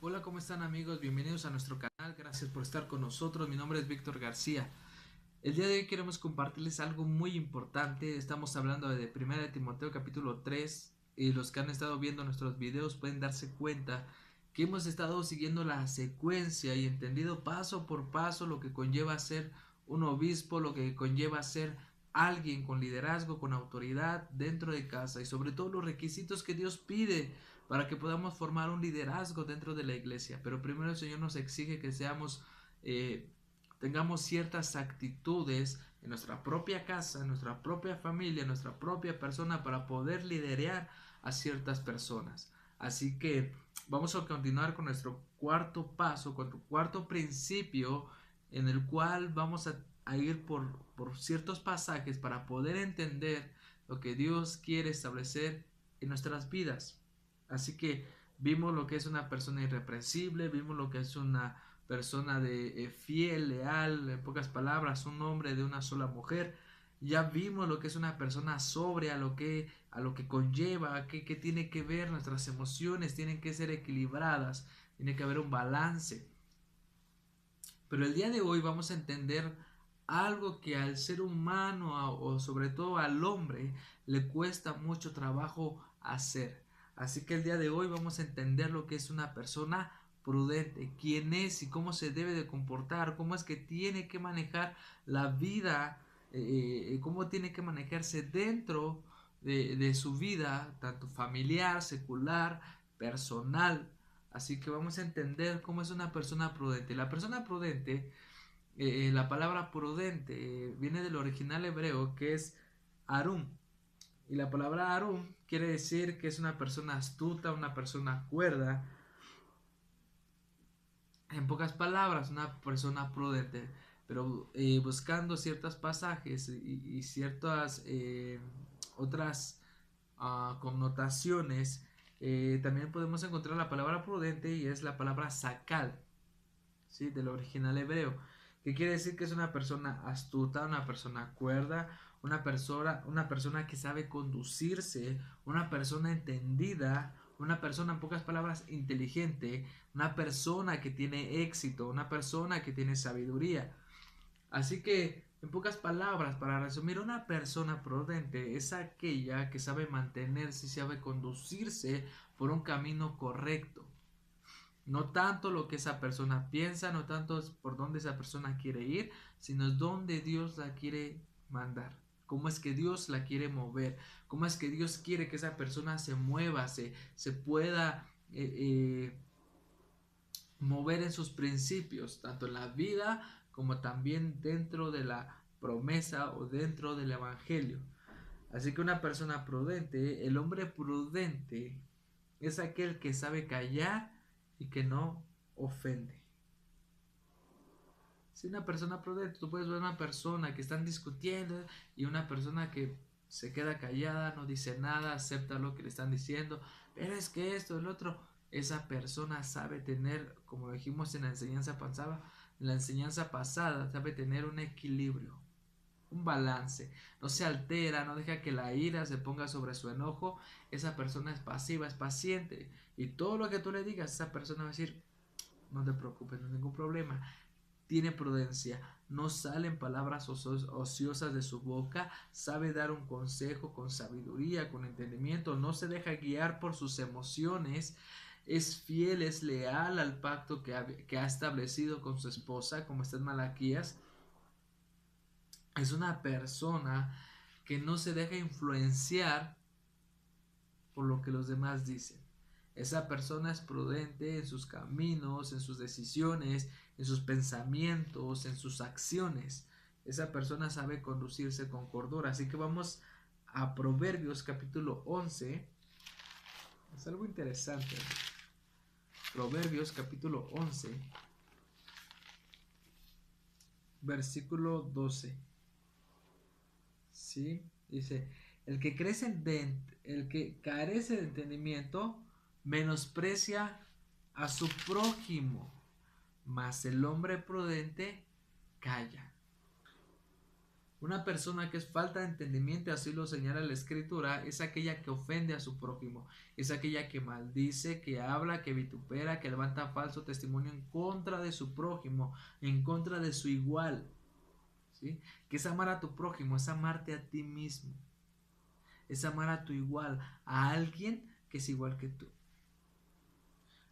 Hola, ¿cómo están amigos? Bienvenidos a nuestro canal, gracias por estar con nosotros, mi nombre es Víctor García. El día de hoy queremos compartirles algo muy importante, estamos hablando de 1 de Timoteo capítulo 3 y los que han estado viendo nuestros videos pueden darse cuenta que hemos estado siguiendo la secuencia y entendido paso por paso lo que conlleva ser un obispo, lo que conlleva ser alguien con liderazgo, con autoridad dentro de casa y sobre todo los requisitos que Dios pide para que podamos formar un liderazgo dentro de la iglesia. Pero primero el Señor nos exige que tengamos ciertas actitudes en nuestra propia casa, en nuestra propia familia, en nuestra propia persona para poder liderar a ciertas personas. Así que vamos a continuar con nuestro cuarto paso, con tu cuarto principio en el cual vamos a ir por ciertos pasajes para poder entender lo que Dios quiere establecer en nuestras vidas. Así que vimos lo que es una persona irreprensible, vimos lo que es una persona de fiel, leal, en pocas palabras, un hombre de una sola mujer. Ya vimos lo que es una persona sobria, a lo que conlleva, que tiene que ver nuestras emociones, tienen que ser equilibradas, tiene que haber un balance. Pero el día de hoy vamos a entender algo que al ser humano o sobre todo al hombre le cuesta mucho trabajo hacer. Así que el día de hoy vamos a entender lo que es una persona prudente, quién es y cómo se debe de comportar, cómo es que tiene que manejar la vida, cómo tiene que manejarse dentro de su vida, tanto familiar, secular, personal. Así que vamos a entender cómo es una persona prudente. La persona prudente, la palabra prudente viene del original hebreo que es arum. Y la palabra arum quiere decir que es una persona astuta, una persona cuerda. En pocas palabras, una persona prudente. Pero buscando ciertos pasajes y ciertas otras connotaciones, también podemos encontrar la palabra prudente y es la palabra sakal, ¿sí? Del original hebreo, que quiere decir que es una persona astuta, una persona cuerda, una persona que sabe conducirse, una persona entendida, una persona en pocas palabras inteligente, una persona que tiene éxito, una persona que tiene sabiduría. Así que, en pocas palabras, para resumir, una persona prudente es aquella que sabe mantenerse y sabe conducirse por un camino correcto. No tanto lo que esa persona piensa, no tanto es por dónde esa persona quiere ir, sino es dónde Dios la quiere mandar. Cómo es que Dios la quiere mover, cómo es que Dios quiere que esa persona se mueva, se pueda mover en sus principios, tanto en la vida como también dentro de la promesa o dentro del evangelio. Así que una persona prudente, el hombre prudente, es aquel que sabe callar y que no ofende. Si una persona prudente, tú puedes ver una persona que están discutiendo y una persona que se queda callada, no dice nada, acepta lo que le están diciendo, pero es que esto, el otro, esa persona sabe tener, como lo dijimos en la enseñanza pasada, sabe tener un equilibrio, un balance, no se altera, no deja que la ira se ponga sobre su enojo, esa persona es pasiva, es paciente y todo lo que tú le digas, esa persona va a decir, no te preocupes, no hay ningún problema, tiene prudencia, no salen palabras ociosas de su boca, sabe dar un consejo con sabiduría, con entendimiento, no se deja guiar por sus emociones, es fiel, es leal al pacto que ha establecido con su esposa, como está en Malaquías. Es una persona que no se deja influenciar por lo que los demás dicen. Esa persona es prudente en sus caminos, en sus decisiones, en sus pensamientos, en sus acciones. Esa persona sabe conducirse con cordura. Así que vamos a Proverbios capítulo 11. Es algo interesante. Proverbios capítulo 11, versículo 12. ¿Sí? Dice, el que carece de entendimiento menosprecia a su prójimo, mas el hombre prudente calla. Una persona que es falta de entendimiento, así lo señala la escritura, es aquella que ofende a su prójimo, es aquella que maldice, que habla, que vitupera, que levanta falso testimonio en contra de su prójimo, en contra de su igual. ¿Sí? Que es amar a tu prójimo, es amarte a ti mismo, es amar a tu igual, a alguien que es igual que tú.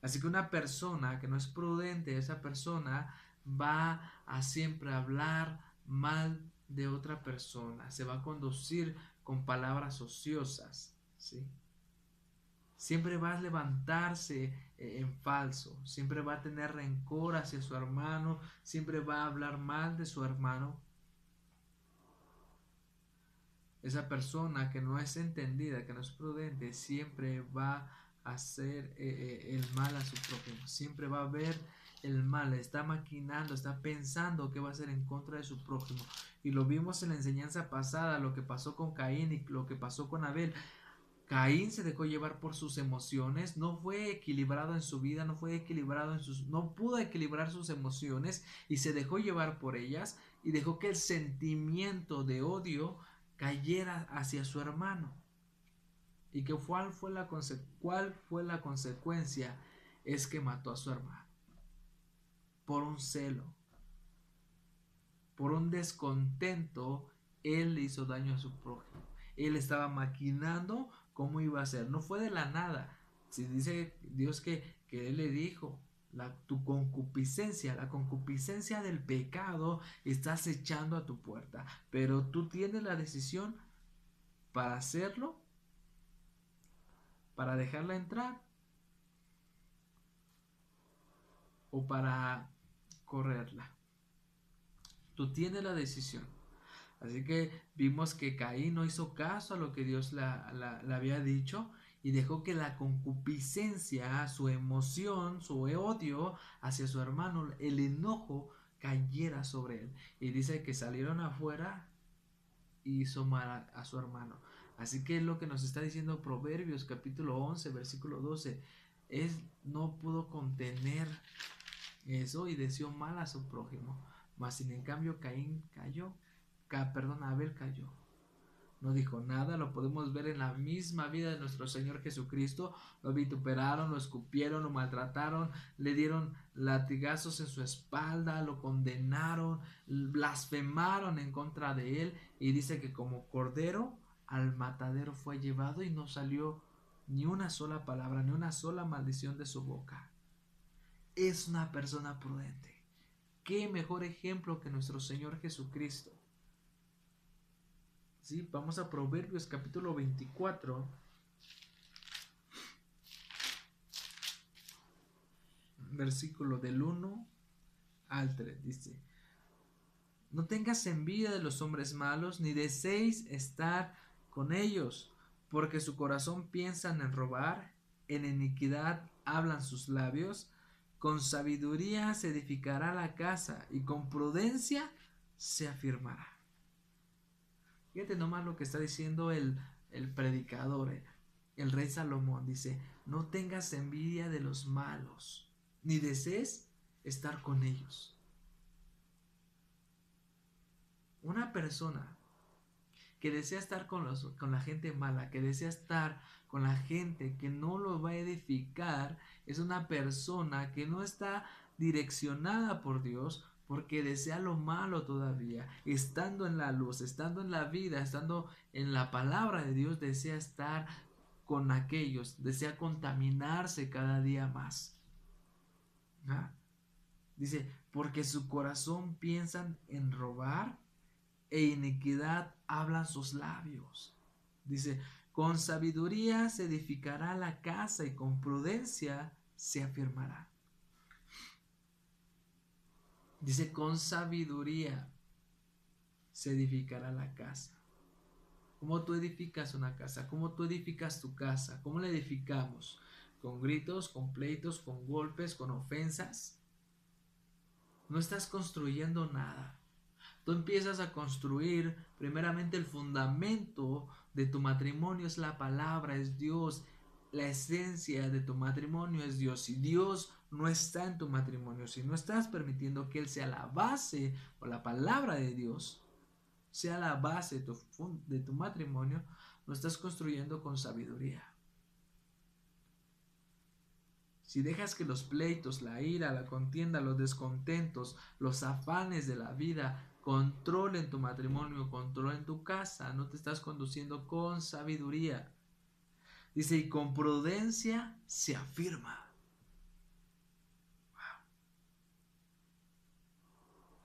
Así que una persona que no es prudente, esa persona va a siempre hablar mal de otra persona, se va a conducir con palabras ociosas, ¿sí? Siempre va a levantarse en falso, siempre va a tener rencor hacia su hermano, siempre va a hablar mal de su hermano. Esa persona que no es entendida, que no es prudente, siempre va a hacer el mal a su prójimo, siempre va a ver el mal, está maquinando, está pensando que va a hacer en contra de su prójimo. Y lo vimos en la enseñanza pasada, lo que pasó con Caín y lo que pasó con Abel. Caín se dejó llevar por sus emociones, no fue equilibrado en su vida, no fue equilibrado en sus, no pudo equilibrar sus emociones y se dejó llevar por ellas y dejó que el sentimiento de odio cayera hacia su hermano. ¿Y que cuál fue la consecuencia? Es que mató a su hermano por un celo, por un descontento. Él le hizo daño a su prójimo. Él estaba maquinando cómo iba a ser. No fue de la nada. Si dice Dios que Él le dijo, tu concupiscencia, la concupiscencia del pecado está acechando a tu puerta. Pero tú tienes la decisión para hacerlo, para dejarla entrar o para correrla. Tú tienes la decisión. Así que vimos que Caín no hizo caso a lo que Dios le había dicho y dejó que la concupiscencia, su emoción, su odio hacia su hermano, el enojo cayera sobre él. Y dice que salieron afuera y hizo mal a su hermano. Así que es lo que nos está diciendo Proverbios capítulo 11, versículo 12. No pudo contener eso y deseó mal a su prójimo. Mas sin en cambio Caín cayó. Abel cayó. No dijo nada, lo podemos ver en la misma vida de nuestro Señor Jesucristo. Lo vituperaron, lo escupieron, lo maltrataron, le dieron latigazos en su espalda, lo condenaron, blasfemaron en contra de él. Y dice que como cordero al matadero fue llevado y no salió ni una sola palabra, ni una sola maldición de su boca. Es una persona prudente. ¿Qué mejor ejemplo que nuestro Señor Jesucristo? ¿Sí? Vamos a Proverbios capítulo 24. Versículo del 1 al 3. Dice: no tengas envidia de los hombres malos, ni deseéis estar con ellos, porque su corazón piensan en robar, en iniquidad hablan sus labios. Con sabiduría se edificará la casa, y con prudencia se afirmará. Fíjate nomás lo que está diciendo el predicador, el rey Salomón. Dice: no tengas envidia de los malos, ni desees estar con ellos. Una persona que desea estar con la gente mala, que desea estar con la gente que no lo va a edificar, es una persona que no está direccionada por Dios, porque desea lo malo todavía. Estando en la luz, estando en la vida, estando en la palabra de Dios, desea estar con aquellos, desea contaminarse cada día más. ¿Ah? Dice: porque su corazón piensan en robar, e iniquidad hablan sus labios. Dice: con sabiduría se edificará la casa, y con prudencia se afirmará. Dice: con sabiduría se edificará la casa. ¿Cómo tú edificas una casa? ¿Cómo tú edificas tu casa? ¿Cómo la edificamos? ¿Con gritos, con pleitos, con golpes, con ofensas? No estás construyendo nada. Tú empiezas a construir primeramente el fundamento de tu matrimonio, es la palabra, es Dios. La esencia de tu matrimonio es Dios. Si Dios no está en tu matrimonio, si no estás permitiendo que Él sea la base o la palabra de Dios, sea la base de tu matrimonio, lo estás construyendo con sabiduría. Si dejas que los pleitos, la ira, la contienda, los descontentos, los afanes de la vida controlen tu matrimonio, controlen tu casa, no te estás conduciendo con sabiduría. Dice, y con prudencia se afirma. Wow.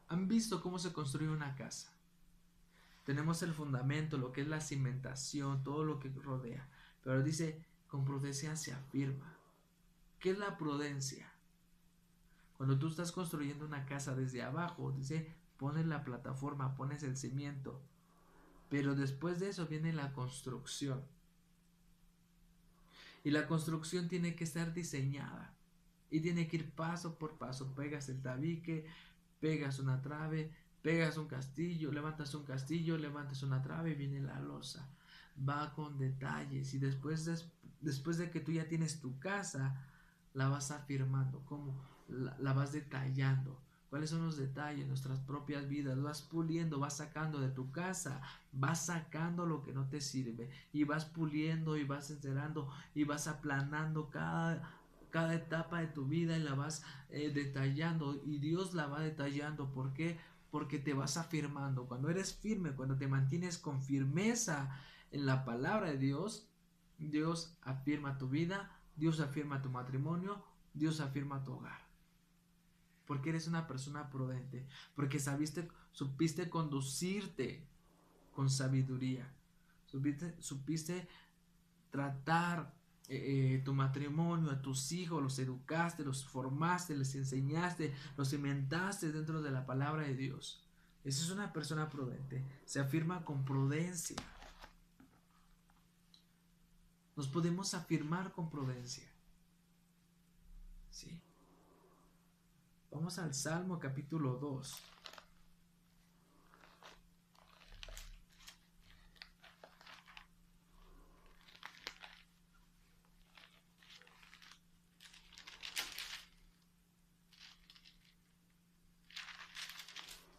¿Han visto cómo se construye una casa? Tenemos el fundamento, lo que es la cimentación, todo lo que rodea. Pero dice, con prudencia se afirma. ¿Qué es la prudencia? Cuando tú estás construyendo una casa desde abajo, dice, pones la plataforma, pones el cimiento. Pero después de eso viene la construcción. Y la construcción tiene que estar diseñada. Y tiene que ir paso por paso. Pegas el tabique, pegas una trave, pegas un castillo, levantas una trave y viene la losa. Va con detalles y después de que tú ya tienes tu casa, la vas afirmando. ¿Cómo? La vas detallando. ¿Cuáles son los detalles? Nuestras propias vidas. Vas puliendo, vas sacando de tu casa, vas sacando lo que no te sirve y vas puliendo y vas encerando y vas aplanando cada etapa de tu vida y la vas detallando, y Dios la va detallando. ¿Por qué? Porque te vas afirmando. Cuando eres firme, cuando te mantienes con firmeza en la palabra de Dios, Dios afirma tu vida, Dios afirma tu matrimonio, Dios afirma tu hogar. Porque eres una persona prudente, porque supiste conducirte con sabiduría, supiste tratar tu matrimonio, a tus hijos, los educaste, los formaste, les enseñaste, los cimentaste dentro de la palabra de Dios. Esa es una persona prudente, se afirma con prudencia. Nos podemos afirmar con prudencia. ¿Sí? Vamos al Salmo capítulo 2.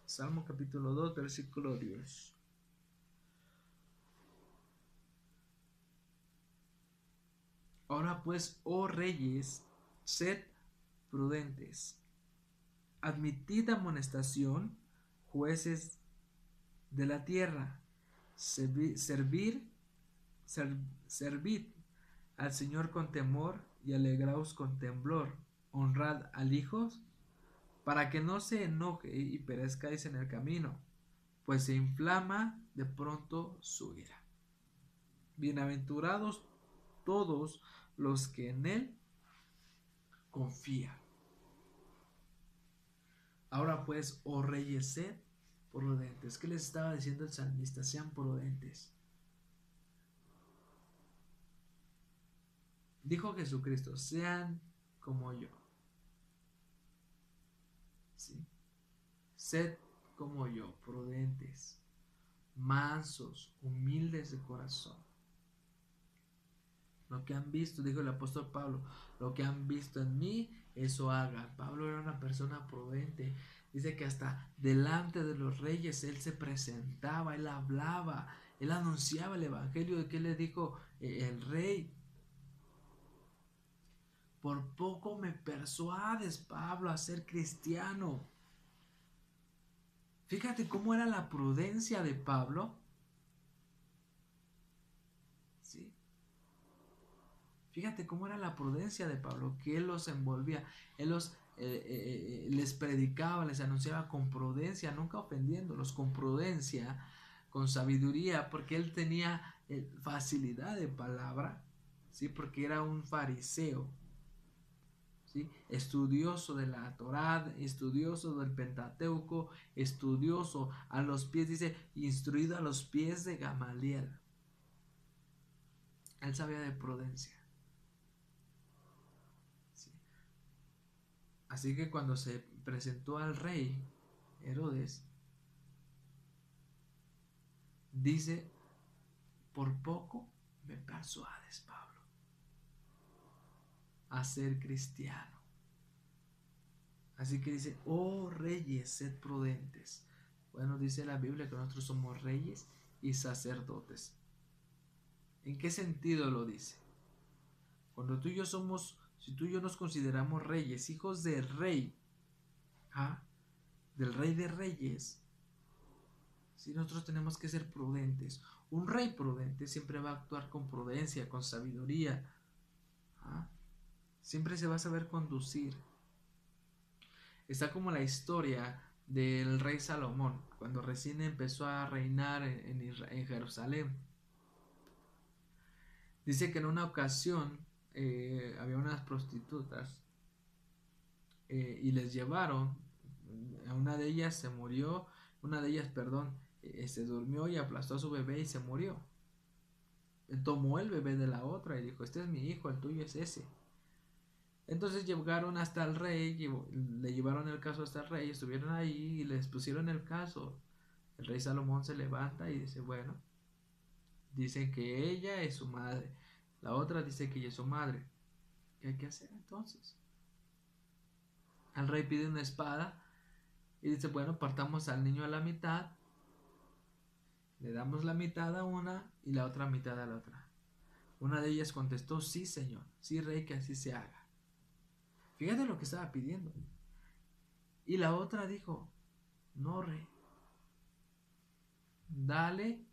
Salmo capítulo 2, versículo 10. Ahora pues, oh reyes, sed prudentes. Admitid amonestación, jueces de la tierra. Servid al Señor con temor y alegraos con temblor. Honrad al Hijo, para que no se enoje y perezcáis en el camino, pues se inflama de pronto su ira. Bienaventurados todos los que en Él confían. Ahora pues, oh reyes, sed prudentes. ¿Qué les estaba diciendo el salmista? Sean prudentes. Dijo Jesucristo, sean como yo. ¿Sí? Sed como yo, prudentes, mansos, humildes de corazón. Lo que han visto, dijo el apóstol Pablo, lo que han visto en mí, eso hagan. Pablo era una persona prudente. Dice que hasta delante de los reyes él se presentaba, él hablaba, él anunciaba el evangelio. De que le dijo el rey: por poco me persuades, Pablo, a ser cristiano. Fíjate cómo era la prudencia de Pablo. ¿Sí? Fíjate cómo era la prudencia de Pablo, que él los envolvía, él les predicaba, les anunciaba con prudencia, nunca ofendiéndolos, con prudencia, con sabiduría, porque él tenía facilidad de palabra, ¿sí? Porque era un fariseo, ¿sí? Estudioso de la Torá, estudioso del Pentateuco, estudioso a los pies, dice, instruido a los pies de Gamaliel. Él sabía de prudencia. Así que cuando se presentó al rey Herodes, dice, por poco me persuades, Pablo, a ser cristiano. Así que dice, oh reyes, sed prudentes. Bueno, dice la Biblia que nosotros somos reyes y sacerdotes. ¿En qué sentido lo dice? Cuando tú y yo somos, si tú y yo nos consideramos reyes, hijos del rey, ¿ah? Del rey de reyes, si nosotros tenemos que ser prudentes. Un rey prudente siempre va a actuar con prudencia, con sabiduría, ¿ah? Siempre se va a saber conducir. Está como la historia del rey Salomón, cuando recién empezó a reinar en Jerusalén. Dice que en una ocasión había unas prostitutas y les llevaron, una de ellas se murió, una de ellas, perdón, se durmió y aplastó a su bebé y se murió. Tomó el bebé de la otra y dijo, este es mi hijo, el tuyo es ese. Entonces llegaron hasta el rey, le llevaron el caso hasta el rey, estuvieron ahí y les pusieron el caso. El rey Salomón se levanta y dice, bueno, dicen que ella es su madre, la otra dice que ella es su madre. ¿Qué hay que hacer entonces? El rey pide una espada y dice, bueno, partamos al niño a la mitad, le damos la mitad a una y la otra mitad a la otra. Una de ellas contestó, sí señor, sí rey, que así se haga. Fíjate lo que estaba pidiendo. Y la otra dijo, no rey, dale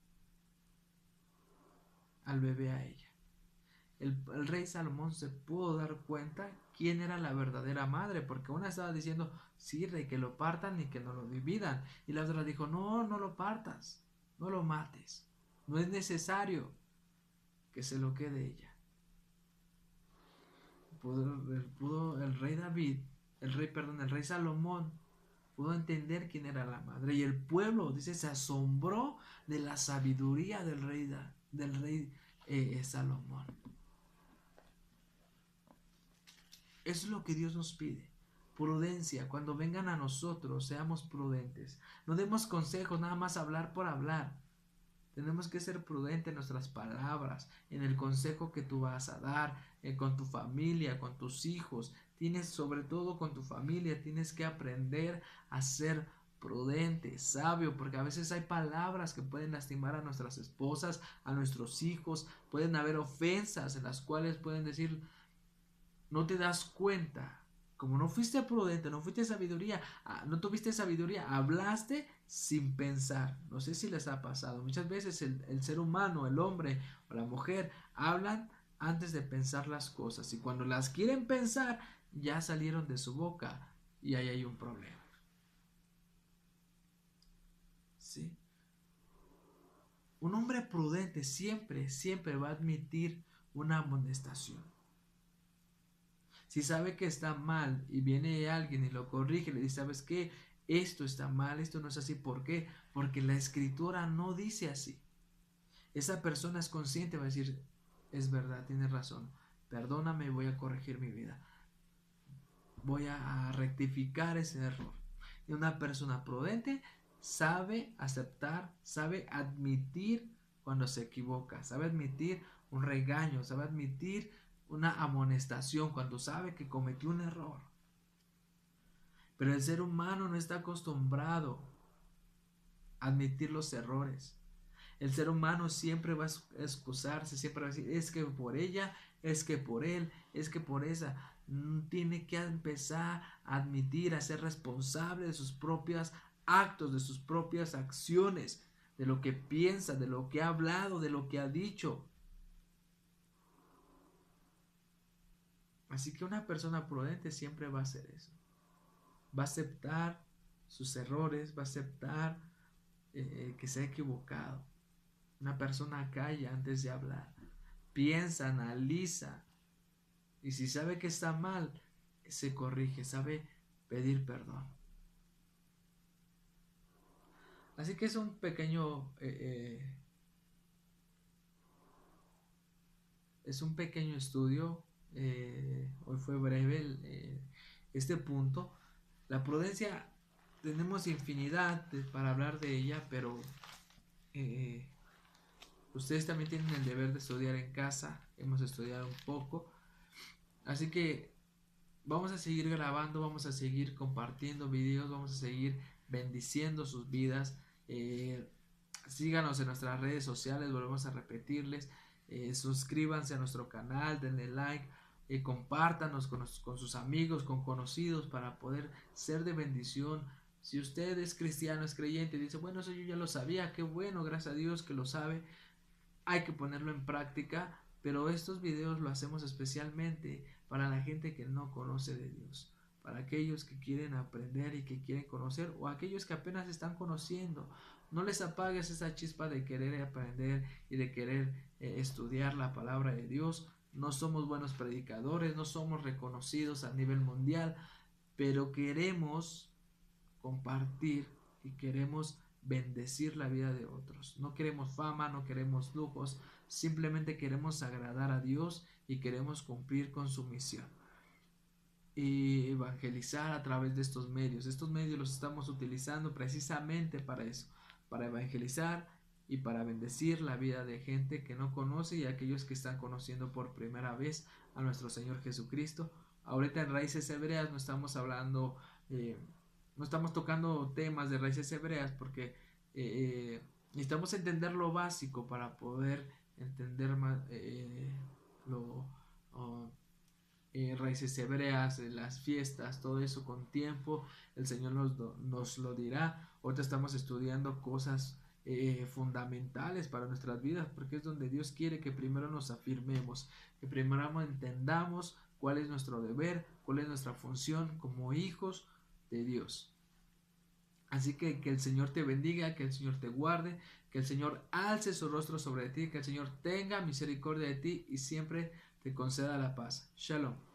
al bebé a ella. El rey Salomón se pudo dar cuenta quién era la verdadera madre, porque una estaba diciendo, sí rey, que lo partan y que no lo dividan. Y la otra dijo, no, no lo partas, no lo mates, no es necesario que se lo quede ella. El rey Salomón pudo entender quién era la madre, y el pueblo, dice, se asombró de la sabiduría del rey Salomón. Eso es lo que Dios nos pide. Prudencia. Cuando vengan a nosotros, seamos prudentes. No demos consejos, nada más hablar por hablar. Tenemos que ser prudentes en nuestras palabras, en el consejo que tú vas a dar, con tu familia, con tus hijos. Sobre todo con tu familia, tienes que aprender a ser prudente, sabio, porque a veces hay palabras que pueden lastimar a nuestras esposas, a nuestros hijos. Pueden haber ofensas en las cuales pueden decir, no te das cuenta. Como no fuiste prudente, no tuviste sabiduría, hablaste sin pensar. No sé si les ha pasado. Muchas veces el ser humano, el hombre o la mujer, hablan antes de pensar las cosas. Y cuando las quieren pensar, ya salieron de su boca y ahí hay un problema. ¿Sí? Un hombre prudente siempre va a admitir una amonestación. Si sabe que está mal y viene alguien y lo corrige, le dice, ¿sabes qué? Esto está mal, esto no es así. ¿Por qué? Porque la escritura no dice así. Esa persona es consciente, va a decir, es verdad, tienes razón, perdóname, voy a corregir mi vida. Voy a rectificar ese error. Y una persona prudente sabe aceptar, sabe admitir cuando se equivoca, sabe admitir un regaño, sabe admitir una amonestación cuando sabe que cometió un error. Pero el ser humano no está acostumbrado a admitir los errores. El ser humano siempre va a excusarse, siempre va a decir, es que por ella, es que por él, es que por esa. Tiene que empezar a admitir, a ser responsable de sus propios actos, de sus propias acciones, de lo que piensa, de lo que ha hablado, de lo que ha dicho. Así que una persona prudente siempre va a hacer eso. Va a aceptar sus errores, va a aceptar que se ha equivocado. Una persona calla antes de hablar, piensa, analiza, y si sabe que está mal, se corrige, sabe pedir perdón. Así que es un pequeño estudio. Hoy fue breve este punto. La prudencia, tenemos infinidad para hablar de ella, pero ustedes también tienen el deber de estudiar en casa. Hemos estudiado un poco. Así que vamos a seguir grabando, vamos a seguir compartiendo videos, vamos a seguir bendiciendo sus vidas. Síganos en nuestras redes sociales, volvemos a repetirles. Suscríbanse a nuestro canal, denle like, compártanos con sus amigos, con conocidos, para poder ser de bendición. Si usted es cristiano, es creyente, y dice, bueno, eso yo ya lo sabía, qué bueno, gracias a Dios que lo sabe, hay que ponerlo en práctica, pero estos videos lo hacemos especialmente para la gente que no conoce de Dios, para aquellos que quieren aprender y que quieren conocer, o aquellos que apenas están conociendo. No les apagues esa chispa de querer aprender y de querer estudiar la palabra de Dios. No somos buenos predicadores, no somos reconocidos a nivel mundial, pero queremos compartir y queremos bendecir la vida de otros. No queremos fama, no queremos lujos, simplemente queremos agradar a Dios y queremos cumplir con su misión. Y evangelizar a través de estos medios. Estos medios los estamos utilizando precisamente para eso, para evangelizar y para bendecir la vida de gente que no conoce y aquellos que están conociendo por primera vez a nuestro Señor Jesucristo. Ahorita en Raíces Hebreas no estamos hablando, no estamos tocando temas de raíces hebreas porque necesitamos entender lo básico para poder entender más raíces hebreas, las fiestas, todo eso con tiempo. El Señor nos lo dirá. Ahorita estamos estudiando cosas fundamentales para nuestras vidas, porque es donde Dios quiere que primero nos afirmemos, que primero entendamos cuál es nuestro deber, cuál es nuestra función como hijos de Dios. Así que el Señor te bendiga, que el Señor te guarde, que el Señor alce su rostro sobre ti, que el Señor tenga misericordia de ti y siempre te conceda la paz. Shalom.